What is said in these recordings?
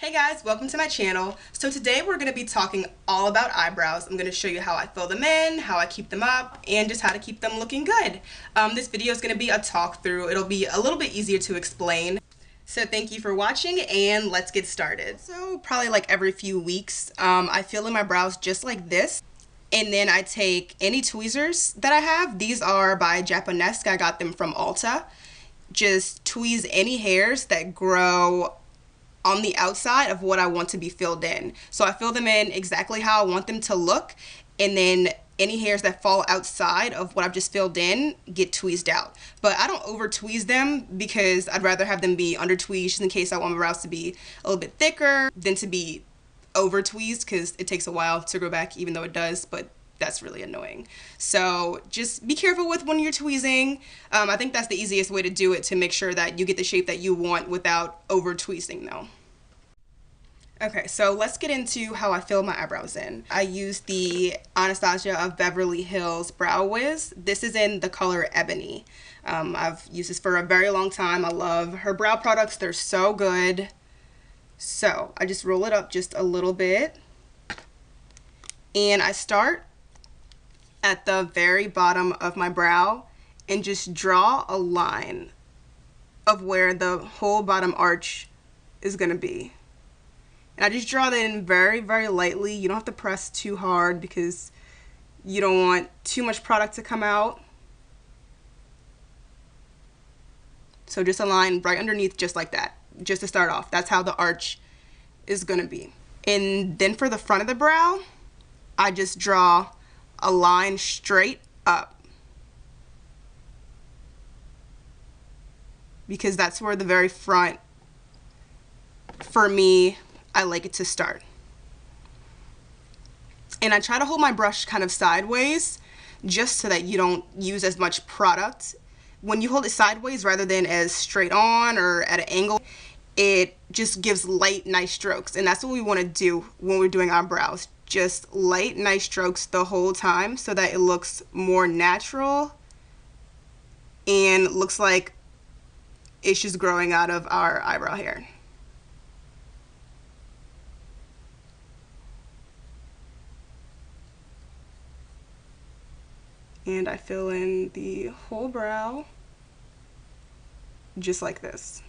Hey guys, welcome to my channel. So today we're going to be talking all about eyebrows. I'm going to show you how I fill them in, how I keep them up, and just how to keep them looking good. This video is going to be a talk through. It'll be a little bit easier to explain. So thank you for watching and let's get started. So probably like every few weeks, I fill in my brows just like this. And then I take any tweezers that I have. These are by Japonesque. I got them from Ulta. Just tweeze any hairs that grow on the outside of what I want to be filled in. So I fill them in exactly how I want them to look, and then any hairs that fall outside of what I've just filled in get tweezed out. But I don't over tweeze them because I'd rather have them be under tweezed just in case I want my brows to be a little bit thicker than to be over tweezed, because it takes a while to grow back, even though it does, but that's really annoying. So just be careful with when you're tweezing. I think that's the easiest way to do it, to make sure that you get the shape that you want without over tweezing though. Okay, so let's get into how I fill my eyebrows in. I use the Anastasia of Beverly Hills Brow Wiz. This is in the color Ebony. I've used this for a very long time. I love her brow products. They're so good. So I just roll it up just a little bit. And I start at the very bottom of my brow and just draw a line of where the whole bottom arch is gonna be. And I just draw that in very, very lightly. You don't have to press too hard because you don't want too much product to come out. So just a line right underneath, just like that, just to start off. That's how the arch is gonna be. And then for the front of the brow, I just draw a line straight up, because that's where the very front, for me, I like it to start. And I try to hold my brush kind of sideways just so that you don't use as much product. When you hold it sideways rather than as straight on or at an angle, it just gives light, nice strokes. And that's what we want to do when we're doing our brows. Just light, nice strokes the whole time so that it looks more natural and looks like it's just growing out of our eyebrow hair. And I fill in the whole brow just like this.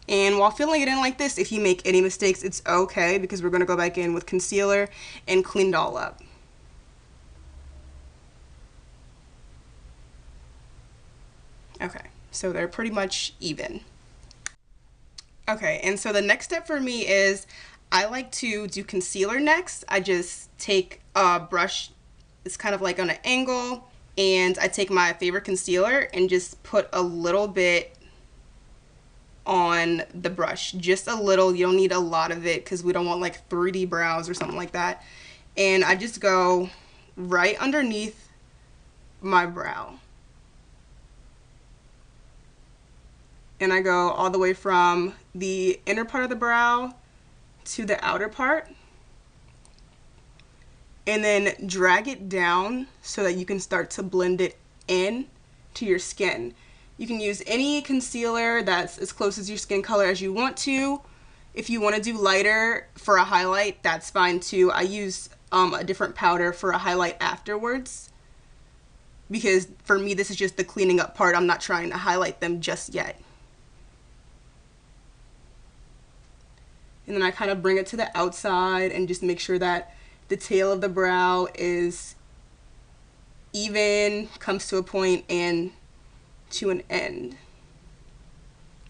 And while filling it in like this, if you make any mistakes, it's okay, because we're going to go back in with concealer and clean it all up. Okay, so they're pretty much even. Okay, and so the next step for me is I like to do concealer next. I just take a brush, it's kind of like on an angle, and I take my favorite concealer and just put a little bit on the brush, just a little. You don't need a lot of it because we don't want like 3D brows or something like that. And I just go right underneath my brow, and I go all the way from the inner part of the brow to the outer part, and then drag it down so that you can start to blend it in to your skin. You can use any concealer that's as close as your skin color as you want to. If you want to do lighter for a highlight, that's fine too. I use a different powder for a highlight afterwards, because for me this is just the cleaning up part. I'm not trying to highlight them just yet. And then I kind of bring it to the outside and just make sure that the tail of the brow is even, comes to a point, and to an end.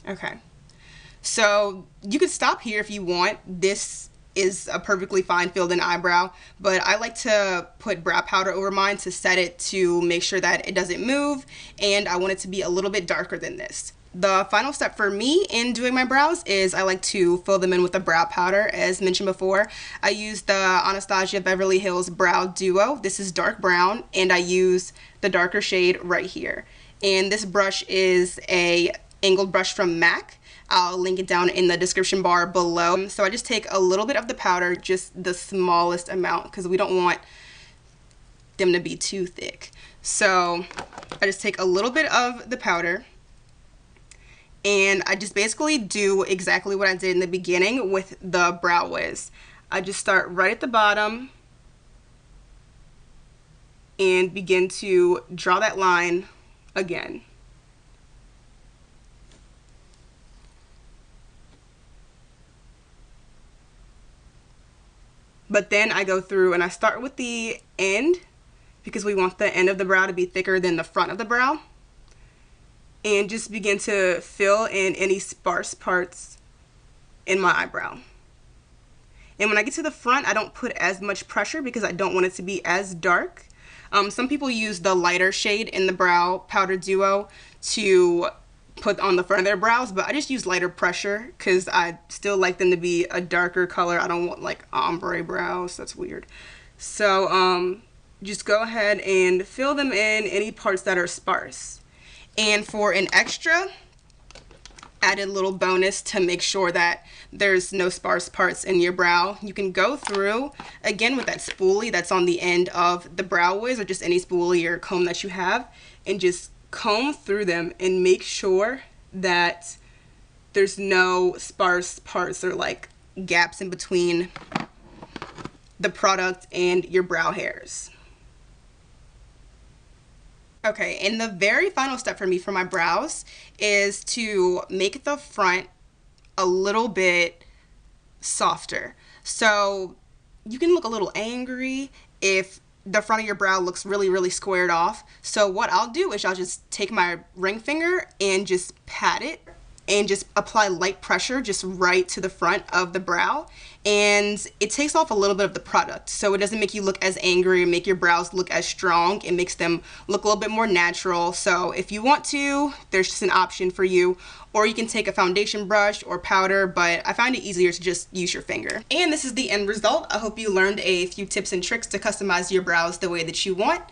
Okay, so you could stop here if you want. This is a perfectly fine filled in eyebrow, but I like to put brow powder over mine to set it, to make sure that it doesn't move, and I want it to be a little bit darker than this. The final step for me in doing my brows is I like to fill them in with a brow powder. As mentioned before, I use the Anastasia Beverly Hills Brow Duo. This is dark brown, and I use the darker shade right here. And this brush is a angled brush from MAC. I'll link it down in the description bar below. So I just take a little bit of the powder, just the smallest amount, because we don't want them to be too thick. So I just take a little bit of the powder, and I just basically do exactly what I did in the beginning with the Brow Wiz. I just start right at the bottom and begin to draw that line again. But then I go through and I start with the end, because we want the end of the brow to be thicker than the front of the brow, and just begin to fill in any sparse parts in my eyebrow. And when I get to the front, I don't put as much pressure because I don't want it to be as dark. Some people use the lighter shade in the brow powder duo to put on the front of their brows, but I just use lighter pressure because I still like them to be a darker color. I don't want like ombre brows, that's weird. So just go ahead and fill them in any parts that are sparse. And for an extra added little bonus to make sure that there's no sparse parts in your brow, you can go through again with that spoolie that's on the end of the Brow Wiz, or just any spoolie or comb that you have, and just comb through them and make sure that there's no sparse parts or like gaps in between the product and your brow hairs. Okay, and the very final step for me for my brows is to make the front a little bit softer. So you can look a little angry if the front of your brow looks really, really squared off. So what I'll do is I'll just take my ring finger and just pat it and just apply light pressure just right to the front of the brow, and it takes off a little bit of the product, so it doesn't make you look as angry or make your brows look as strong. It makes them look a little bit more natural. So if you want to, there's just an option for you, or you can take a foundation brush or powder, but I find it easier to just use your finger. And this is the end result. I hope you learned a few tips and tricks to customize your brows the way that you want.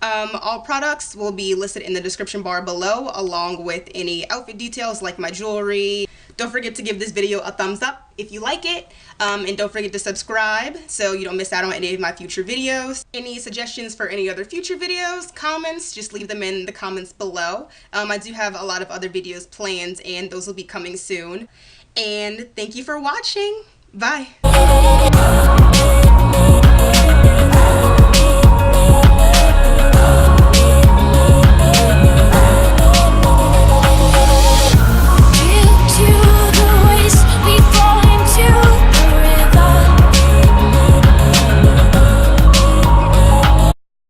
All products will be listed in the description bar below, along with any outfit details like my jewelry. Don't forget to give this video a thumbs up if you like it, and don't forget to subscribe so you don't miss out on any of my future videos. Any suggestions for any other future videos, comments, just leave them in the comments below. I do have a lot of other videos planned, and those will be coming soon. And thank you for watching. Bye.